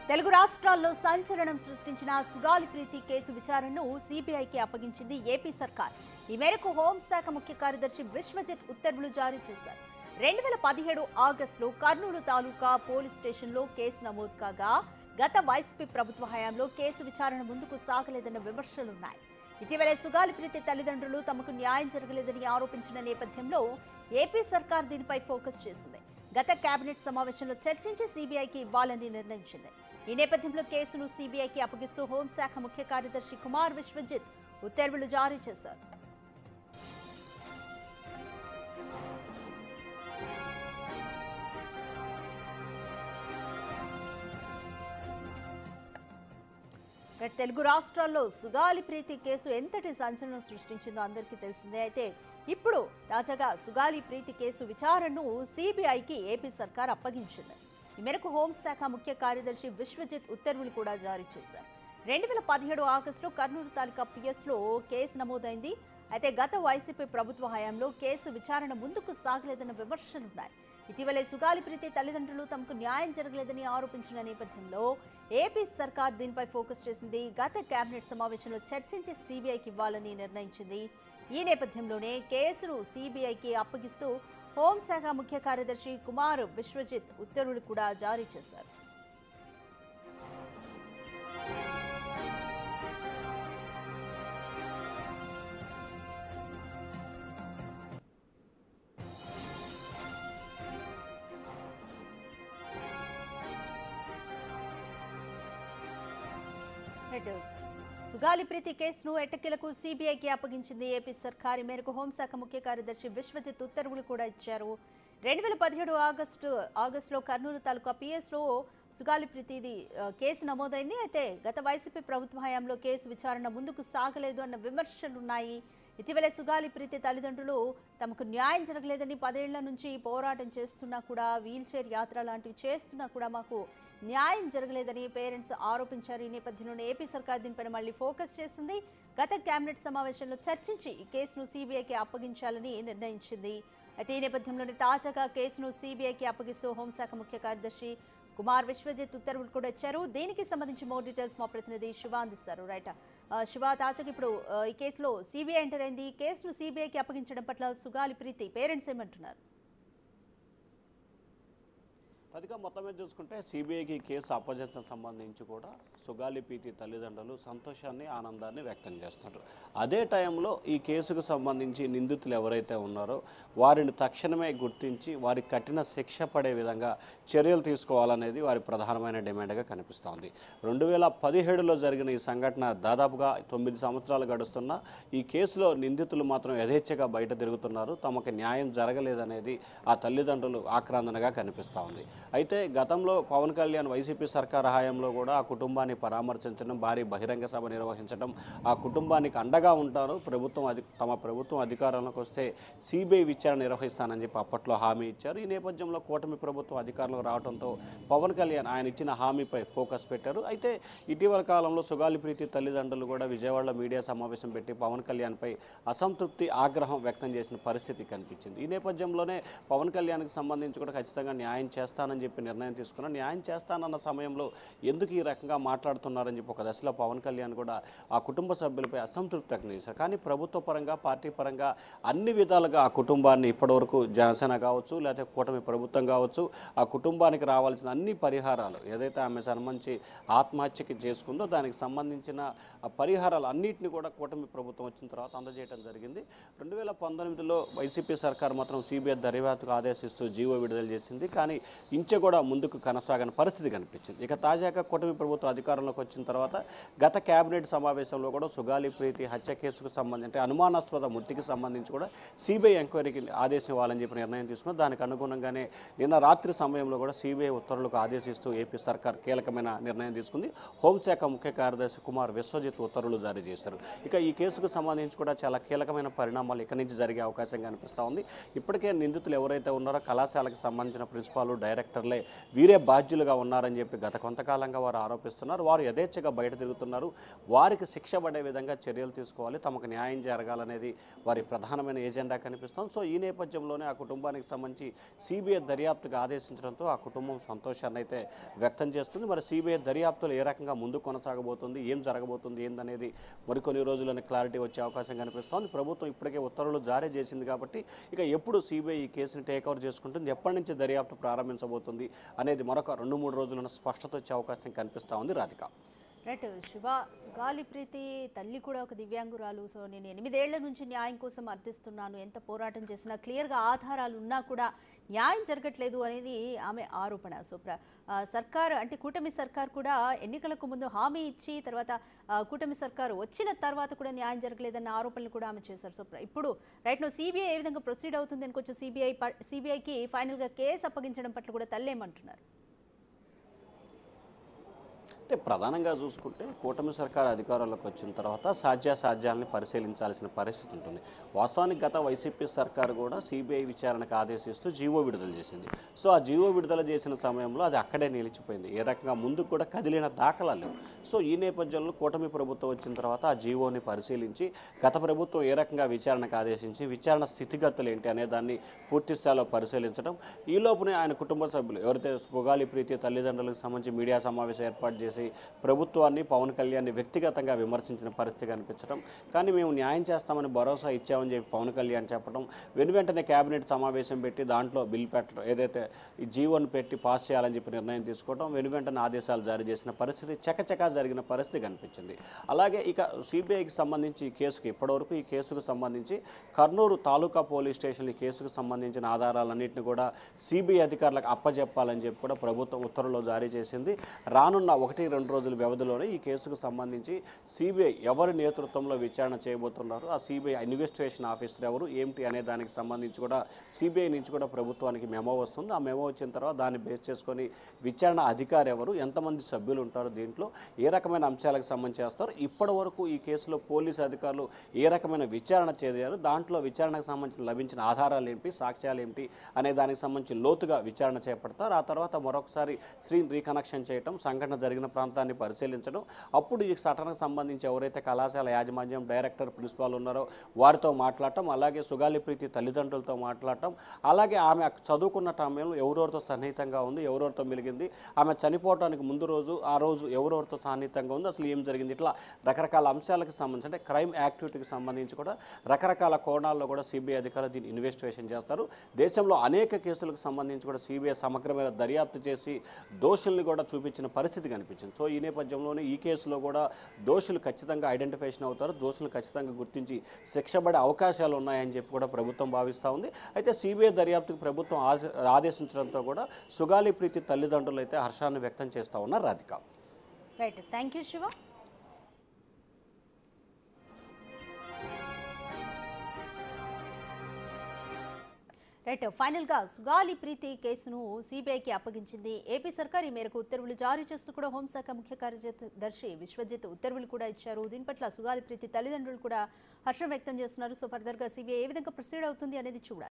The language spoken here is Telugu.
తెలుగు రాష్ట్రాల్లో సంచలనం సృష్టించిన సుగాలి ప్రీతి కేసు విచారణను సిబిఐకి అప్పగించింది ఏపీ సర్కార్. ఈ మేరకు హోంశాఖ ముఖ్య కార్యదర్శి విశ్వజిత్ ఉత్తర్వులు జారీ చేశారు. 2017 ఆగస్టులో కర్నూలు తాలూకా పోలీస్ స్టేషన్లో కేసు నమోదు కాగా గత వైసీపీ ప్రభుత్వ హయాంలో కేసు విచారణ ముందుకు సాగలేదన్న విమర్శలున్నాయి. ఇటీవలే సుగాలి ప్రీతి తల్లిదండ్రులు తమకు న్యాయం జరగలేదని ఆరోపించిన నేపథ్యంలో ఏపీ సర్కార్ దీనిపై ఫోకస్ చేసింది. గత కేబినెట్ సమావేశంలో చర్చించి సిబిఐకి ఇవ్వాలని నిర్ణయించింది. ఈ నేపథ్యంలో కేసును సిబిఐకి అప్పగిస్తూ హోంశాఖ ముఖ్య కార్యదర్శి కుమార్ విశ్వజిత్ ఉత్తర్వులు జారీ చేశారు. తెలుగు రాష్ట్రాల్లో సుగాలి ప్రీతి కేసు ఎంతటి సంచలనం సృష్టించిందో అందరికీ తెలిసిందే. అయితే ఇప్పుడు తాజాగా సుగాలి ప్రీతి కేసు విచారణను సిబిఐకి ఏపీ సర్కార్ అప్పగించింది. ఈ మేరకు హోంశాఖ ముఖ్య కార్యదర్శి విశ్వజిత్ ఉత్తర్వులు కూడా జారీ చేశారు. 2017 ఆగస్టులో కర్నూలు తాలూకా పిఎస్లో కేసు నమోదైంది. అయితే గత వైసీపీ ప్రభుత్వ హయాంలో కేసు విచారణ ముందుకు సాగలేదన్న విమర్శలున్నాయి. ఇటీవలే సుగాలి ప్రీతి తల్లిదండ్రులు తమకు న్యాయం జరగలేదని ఆరోపించిన నేపథ్యంలో ఏపీ సర్కార్ దీనిపై ఫోకస్ చేసింది. గత కేబినెట్ సమావేశంలో చర్చించి సిబిఐకి ఇవ్వాలని నిర్ణయించింది. ఈ నేపథ్యంలోనే కేసును సిబిఐకి అప్పగిస్తూ హోంశాఖ ముఖ్య కార్యదర్శి కుమార్ విశ్వజిత్ ఉత్తర్వులు కూడా జారీ చేశారు. సుగాలి ప్రీతి కేసును ఎట్టకేలకు సిబిఐకి అప్పగించింది ఏపీ సర్కార్. ఈ మేరకు హోంశాఖ ముఖ్య కార్యదర్శి విశ్వజిత్ ఉత్తర్వులు కూడా ఇచ్చారు. 2017 ఆగస్టులో కర్నూలు తాలూకా పిఎస్లో సుగాలి ప్రీతిది కేసు నమోదైంది. అయితే గత వైసీపీ ప్రభుత్వ హయాంలో కేసు విచారణ ముందుకు సాగలేదు అన్న విమర్శలున్నాయి. ఇటీవలే సుగాలి ప్రీతి తల్లిదండ్రులు తమకు న్యాయం జరగలేదని 10 ఏళ్ల నుంచి పోరాటం చేస్తున్నా కూడా, వీల్చైర్ యాత్ర లాంటివి చేస్తున్నా కూడా మాకు న్యాయం జరగలేదని పేరెంట్స్ ఆరోపించారు. ఈ నేపథ్యంలోనే ఏపీ సర్కార్ దీనిపైన మళ్లీ ఫోకస్ చేసింది. గత కేబినెట్ సమావేశంలో చర్చించి ఈ కేసును సిబిఐకి అప్పగించాలని నిర్ణయించింది. అయితే ఈ నేపథ్యంలోనే తాజాగా కేసును సిబిఐకి అప్పగిస్తూ హోంశాఖ ముఖ్య కార్యదర్శి కుమార్ విశ్వజిత్ ఉత్తర్వులు కూడా ఇచ్చారు. దీనికి సంబంధించి మోర్ డీటెయిల్స్ మా ప్రతినిధి శివ అందిస్తారు. రైట్ శివ, తాజాగా ఇప్పుడు ఈ కేసులో సిబిఐ ఎంటర్ అయింది. ఈ కేసును సిబిఐకి అప్పగించడం పట్ల సుగాలి ప్రీతి పేరెంట్స్ ఏమంటున్నారు? అదిగా మొత్తం మీద చూసుకుంటే సిబిఐకి కేసు అప్పగించడం సంబంధించి కూడా సుగాలి ప్రీతి తల్లిదండ్రులు సంతోషాన్ని, ఆనందాన్ని వ్యక్తం చేస్తున్నారు. అదే టైంలో ఈ కేసుకు సంబంధించి నిందితులు ఎవరైతే ఉన్నారో వారిని తక్షణమే గుర్తించి వారికి కఠిన శిక్ష పడే విధంగా చర్యలు తీసుకోవాలనేది వారి ప్రధానమైన డిమాండ్గా కనిపిస్తోంది. 2017లో జరిగిన ఈ సంఘటన దాదాపుగా 9 సంవత్సరాలు గడుస్తున్నా ఈ కేసులో నిందితులు మాత్రం యథేచ్ఛగా బయట తిరుగుతున్నారు. తమకు న్యాయం జరగలేదనేది ఆ తల్లిదండ్రులు ఆక్రందనగా కనిపిస్తోంది. అయితే గతంలో పవన్ కళ్యాణ్ వైసీపీ సర్కార్ హయాంలో కూడా ఆ కుటుంబాన్ని పరామర్శించడం, భారీ బహిరంగ సభ నిర్వహించడం, ఆ కుటుంబానికి అండగా ఉంటారు, తమ ప్రభుత్వం అధికారంలోకి వస్తే సిబిఐ విచారణ నిర్వహిస్తానని చెప్పి అప్పట్లో హామీ ఇచ్చారు. ఈ నేపథ్యంలో కూటమి ప్రభుత్వం అధికారంలోకి రావడంతో పవన్ కళ్యాణ్ ఆయన ఇచ్చిన హామీపై ఫోకస్ పెట్టారు. అయితే ఇటీవల కాలంలో సుగాలి ప్రీతి తల్లిదండ్రులు కూడా విజయవాడలో మీడియా సమావేశం పెట్టి పవన్ కళ్యాణ్పై అసంతృప్తి, ఆగ్రహం వ్యక్తం చేసిన పరిస్థితి కనిపించింది. ఈ నేపథ్యంలోనే పవన్ కళ్యాణ్కి సంబంధించి కూడా ఖచ్చితంగా న్యాయం చేస్తానని చెప్పి నిర్ణయం తీసుకున్నా. న్యాయం చేస్తానన్న సమయంలో ఎందుకు ఈ రకంగా మాట్లాడుతున్నారని చెప్పి ఒక దశలో పవన్ కళ్యాణ్ కూడా ఆ కుటుంబ సభ్యులపై అసంతృప్తి వ్యక్తం చేశారు. కానీ ప్రభుత్వ పరంగా, పార్టీ పరంగా అన్ని విధాలుగా ఆ కుటుంబాన్ని ఇప్పటివరకు జనసేన కావచ్చు, లేకపోతే కూటమి ప్రభుత్వం కావచ్చు, ఆ కుటుంబానికి రావాల్సిన అన్ని పరిహారాలు ఏదైతే ఆమె సంబంధించి ఆత్మహత్యకి చేసుకుందో దానికి సంబంధించిన పరిహారాలు అన్నింటినీ కూడా కూటమి ప్రభుత్వం వచ్చిన తర్వాత అందజేయడం జరిగింది. 2019లో వైసీపీ సర్కార్ మాత్రం సిబిఐ దర్యాప్తుకు ఆదేశిస్తూ జీవో విడుదల చేసింది. కానీ కూడా ముందుకు కొనసాగని పరిస్థితి కనిపించింది. ఇక తాజాగా కూటమి ప్రభుత్వం అధికారంలోకి వచ్చిన తర్వాత గత కేబినెట్ సమావేశంలో కూడా సుగాలి ప్రీతి హత్య కేసుకు సంబంధించి అనుమానాస్పద మృతికి సంబంధించి కూడా సిబిఐ ఎంక్వైరీకి ఆదేశం ఇవ్వాలని చెప్పి నిర్ణయం తీసుకున్నారు. దానికి అనుగుణంగానే నిన్న రాత్రి సమయంలో కూడా సిబిఐ ఉత్తర్వులకు ఆదేశిస్తూ ఏపీ సర్కార్ కీలకమైన నిర్ణయం తీసుకుంది. హోంశాఖ ముఖ్య కార్యదర్శి కుమార్ విశ్వజిత్ ఉత్తర్వులు జారీ చేశారు. ఇక ఈ కేసుకు సంబంధించి కూడా చాలా కీలకమైన పరిణామాలు ఇక్కడి నుంచి జరిగే అవకాశం కనిపిస్తూ ఉంది. ఇప్పటికే నిందితులు ఎవరైతే ఉన్నారో కళాశాలకు సంబంధించిన ప్రిన్సిపాల్, డైరెక్టర్ డైరెక్టర్లే వీరే బాధ్యులుగా ఉన్నారని చెప్పి గత కొంతకాలంగా వారు ఆరోపిస్తున్నారు. వారు యథేచ్ఛగా బయట తిరుగుతున్నారు. వారికి శిక్ష పడే విధంగా చర్యలు తీసుకోవాలి, తమకు న్యాయం జరగాలనేది వారి ప్రధానమైన ఎజెండా కనిపిస్తుంది. సో ఈ నేపథ్యంలోనే ఆ కుటుంబానికి సంబంధించి సిబిఐ దర్యాప్తుకు ఆదేశించడంతో ఆ కుటుంబం సంతోషాన్ని అయితే వ్యక్తం చేస్తుంది. మరి సిబిఐ దర్యాప్తులు ఏ రకంగా ముందు కొనసాగబోతుంది, ఏం జరగబోతుంది ఏందనేది మరికొన్ని రోజుల్లోనే క్లారిటీ వచ్చే అవకాశం కనిపిస్తోంది. ప్రభుత్వం ఇప్పటికే ఉత్తర్వులు జారీ చేసింది కాబట్టి ఇక ఎప్పుడు సిబిఐ ఈ కేసుని టేక్ ఓవర్ చేసుకుంటుంది, ఎప్పటి నుంచి దర్యాప్తు ప్రారంభించబోతుంది అనేది మరొక 2-3 రోజులను స్పష్టత వచ్చే అవకాశం కనిపిస్తూ ఉంది. రాధిక. రైట్ శివ, సుగాలి ప్రీతి తల్లి కూడా ఒక దివ్యాంగురాలు. సో నేను 8 ఏళ్ల నుంచి న్యాయం కోసం అర్థిస్తున్నాను, ఎంత పోరాటం చేసినా క్లియర్గా ఆధారాలు ఉన్నా కూడా న్యాయం జరగట్లేదు అనేది ఆమె ఆరోపణ. సో సర్కార్ అంటే కూటమి సర్కార్ కూడా ఎన్నికలకు ముందు హామీ ఇచ్చి తర్వాత కూటమి సర్కారు వచ్చిన తర్వాత కూడా న్యాయం జరగలేదన్న ఆరోపణలు కూడా ఆమె చేశారు. సో ఇప్పుడు రైట్ నో సిబిఐ ఏ విధంగా ప్రొసీడ్ అవుతుంది అనుకోవచ్చు, సిబిఐకి ఫైనల్గా కేసు అప్పగించడం పట్ల కూడా తల్లి ఏమంటున్నారు? అంటే ప్రధానంగా చూసుకుంటే కూటమి సర్కారు అధికారంలోకి వచ్చిన తర్వాత సాధ్యాసాధ్యాలను పరిశీలించాల్సిన పరిస్థితి ఉంటుంది. వాస్తవానికి గత వైసీపీ సర్కారు కూడా సిబిఐ విచారణకు ఆదేశిస్తూ జీవో విడుదల చేసింది. సో ఆ జీవో విడుదల చేసిన సమయంలో అది అక్కడే నిలిచిపోయింది. ఏ రకంగా ముందుకు కూడా కదిలిన దాఖలాలు లేవు. సో ఈ నేపథ్యంలో కూటమి ప్రభుత్వం వచ్చిన తర్వాత ఆ జీవోని పరిశీలించి గత ప్రభుత్వం ఏ రకంగా విచారణకు ఆదేశించి విచారణ స్థితిగతులు ఏంటి అనే దాన్ని పూర్తి స్థాయిలో పరిశీలించడం, ఈ లోపునే ఆయన కుటుంబ సభ్యులు ఎవరైతే సుగాలి ప్రీతి తల్లిదండ్రులకు సంబంధించి మీడియా సమావేశం ఏర్పాటు చేసి ప్రభుత్వాన్ని పవన్ కళ్యాణ్ని వ్యక్తిగతంగా విమర్శించిన పరిస్థితి కనిపించడం, కానీ మేము న్యాయం చేస్తామని భరోసా ఇచ్చామని చెప్పి పవన్ కళ్యాణ్ చెప్పడం, వెంటనే కేబినెట్ సమావేశం పెట్టి దాంట్లో బిల్ పెట్టడం, ఏదైతే ఈ జీవోను పెట్టి పాస్ చేయాలని చెప్పి నిర్ణయం తీసుకోవడం, వెంటనే ఆదేశాలు జారీ చేసిన పరిస్థితి చకచకా జరిగిన పరిస్థితి కనిపించింది. అలాగే ఇక సిబిఐకి సంబంధించి ఈ కేసుకు ఇప్పటివరకు ఈ కేసుకు సంబంధించి కర్నూలు తాలూకా పోలీస్ స్టేషన్ ఈ కేసుకు సంబంధించిన ఆధారాలన్నింటినీ కూడా సిబిఐ అధికారులకు అప్పజెప్పాలని చెప్పి కూడా ప్రభుత్వం ఉత్తర్వులు జారీ చేసింది. రానున్న 1-2 రోజుల వ్యవధిలోనే ఈ కేసుకు సంబంధించి సిబిఐ ఎవరి నేతృత్వంలో విచారణ చేయబోతున్నారు, ఆ సిబిఐ ఇన్వెస్టిగేషన్ ఆఫీసర్ ఎవరు ఏమిటి అనే దానికి సంబంధించి కూడా సిబిఐ నుంచి కూడా ప్రభుత్వానికి మెమో వస్తుంది. ఆ మెమో వచ్చిన తర్వాత దాన్ని బేస్ చేసుకొని విచారణ అధికారి ఎవరు, ఎంతమంది సభ్యులు ఉంటారు, దీంట్లో ఏ రకమైన అంశాలకు సంబంధించి చేస్తారు, ఇప్పటి వరకు ఈ కేసులో పోలీసు అధికారులు ఏ రకమైన విచారణ చేయారు, దాంట్లో విచారణకు సంబంధించిన లభించిన ఆధారాలు ఏంటి, సాక్ష్యాలు ఏంటి అనే దానికి సంబంధించి లోతుగా విచారణ చేపడతారు. ఆ తర్వాత మరొకసారి స్క్రీన్ రీకనెక్షన్ చేయడం, సంఘటన జరిగిన ప్రాంతాన్ని పరిశీలించడం, అప్పుడు ఈ ఘటనకు సంబంధించి ఎవరైతే కళాశాల యాజమాన్యం డైరెక్టర్ ప్రిన్సిపాల్ ఉన్నారో వారితో మాట్లాడటం, అలాగే సుగాలి ప్రీతి తల్లిదండ్రులతో మాట్లాడటం, అలాగే ఆమె చదువుకున్న సమయంలో ఎవరెవరితో సన్నిహితంగా ఉంది, ఎవరెవరితో మెలిగింది, ఆమె చనిపోవడానికి ముందు రోజు ఆ రోజు ఎవరెవరితో సన్నిహితంగా ఉంది, అసలు ఏం జరిగింది, ఇట్లా రకరకాల అంశాలకు సంబంధించి అంటే క్రైమ్ యాక్టివిటీకి సంబంధించి కూడా రకరకాల కోణాల్లో కూడా సిబిఐ అధికారులు దీన్ని ఇన్వెస్టిగేషన్ చేస్తారు. దేశంలో అనేక కేసులకు సంబంధించి కూడా సిబిఐ సమగ్రమైన దర్యాప్తు చేసి దోషుల్ని కూడా చూపించిన పరిస్థితి కనిపించింది. సో ఈ నేపథ్యంలోనే ఈ కేసులో కూడా దోషులు ఖచ్చితంగా ఐడెంటిఫికేషన్ అవుతారు, దోషులు ఖచ్చితంగా గుర్తించి శిక్ష పడే అవకాశాలు ఉన్నాయని చెప్పి కూడా ప్రభుత్వం భావిస్తూ ఉంది. అయితే సిబిఐ దర్యాప్తుకు ప్రభుత్వం ఆదేశించడంతో కూడా సుగాలి ప్రీతి తల్లిదండ్రులు అయితే హర్షాన్ని వ్యక్తం చేస్తూ ఉన్నారు. Radhika. Right, thank you Shiva. Right, ఫైనల్గా సుగాలి ప్రీతి కేసును సిబిఐకి అప్పగించింది ఏపీ సర్కార్. ఈ మేరకు ఉత్తర్వులు జారీ చేస్తూ కూడా హోంశాఖ ముఖ్య కార్యదర్శి విశ్వజిత్ ఉత్తర్వులు కూడా ఇచ్చారు. దీని పట్ల సుగాలి ప్రీతి తల్లిదండ్రులు కూడా హర్షం వ్యక్తం చేస్తున్నారు. సో ఫర్దర్గా సిబిఐ ఏ విధంగా ప్రొసీడ్ అవుతుంది అనేది చూడాలి.